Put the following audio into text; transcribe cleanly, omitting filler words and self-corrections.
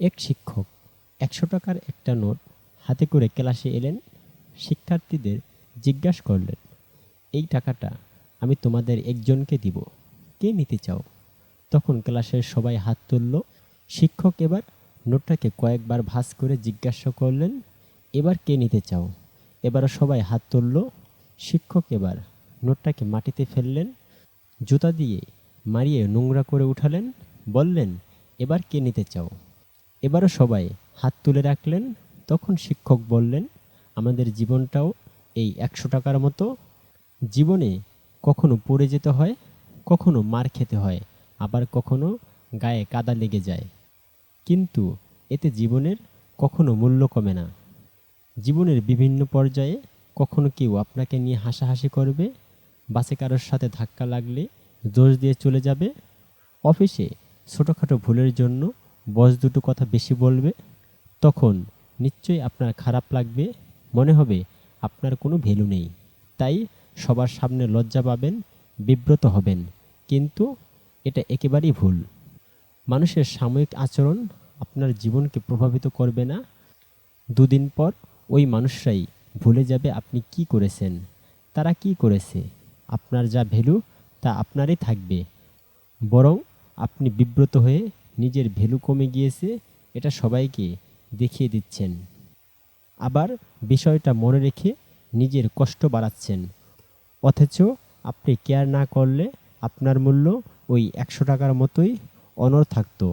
এক শিক্ষক ১০০ টাকার একটা নোট হাতে করে ক্লাসে এলেন। শিক্ষার্থীদের জিজ্ঞাসা করলেন, এই টাকাটা আমি তোমাদের একজনকে দিব, কে নিতে চাও? তখন ক্লাসের সবাই হাত তুলল। শিক্ষক এবার নোটটাকে কয়েকবার ভাঁজ করে জিজ্ঞাসা করলেন, এবার কে নিতে চাও? এবারও সবাই হাত তুলল। শিক্ষক এবার নোটটাকে মাটিতে ফেললেন, জুতা দিয়ে মারিয়ে নোংরা করে উঠালেন, বললেন, এবার কে নিতে চাও? এবারও সবাই হাত তুলে রাখলেন। তখন শিক্ষক বললেন, আমাদের জীবনটাও এই ১০০ টাকার মতো। জীবনে কখনো পড়ে যেতে হয়, কখনো মার খেতে হয়, আবার কখনো গায়ে কাদা লেগে যায়, কিন্তু এতে জীবনের কখনো মূল্য কমে না। জীবনের বিভিন্ন পর্যায়ে কখনো কেউ আপনাকে নিয়ে হাসাহাসি করবে, বাসে কারোর সাথে ধাক্কা লাগলে দোষ দিয়ে চলে যাবে, অফিসে ছোটোখাটো ভুলের জন্য বস দুটো কথা বেশি বলবে। তখন নিশ্চয়ই আপনার খারাপ লাগবে, মনে হবে আপনার কোনো ভ্যালু নেই। তাই সবার সামনে লজ্জা পাবেন, বিব্রত হবেন, কিন্তু এটা একেবারেই ভুল। মানুষের সাময়িক আচরণ আপনার জীবনকে প্রভাবিত করবে না। দুদিন পর ওই মানুষরাই ভুলে যাবে আপনি কি করেছেন, তারা কি করেছে। আপনার যা ভ্যালু তা আপনারই থাকবে, বরং আপনি বিব্রত হয়ে নিজের ভ্যালু কমে গিয়েছে এটা সবাইকে দেখিয়ে দিচ্ছেন। আবার বিষয়টা মনে রেখে নিজের কষ্ট বাড়াচ্ছেন, অথচ আপনি কেয়ার না করলে আপনার মূল্য ওই ১০০ টাকার মতোই অনড় থাকতো।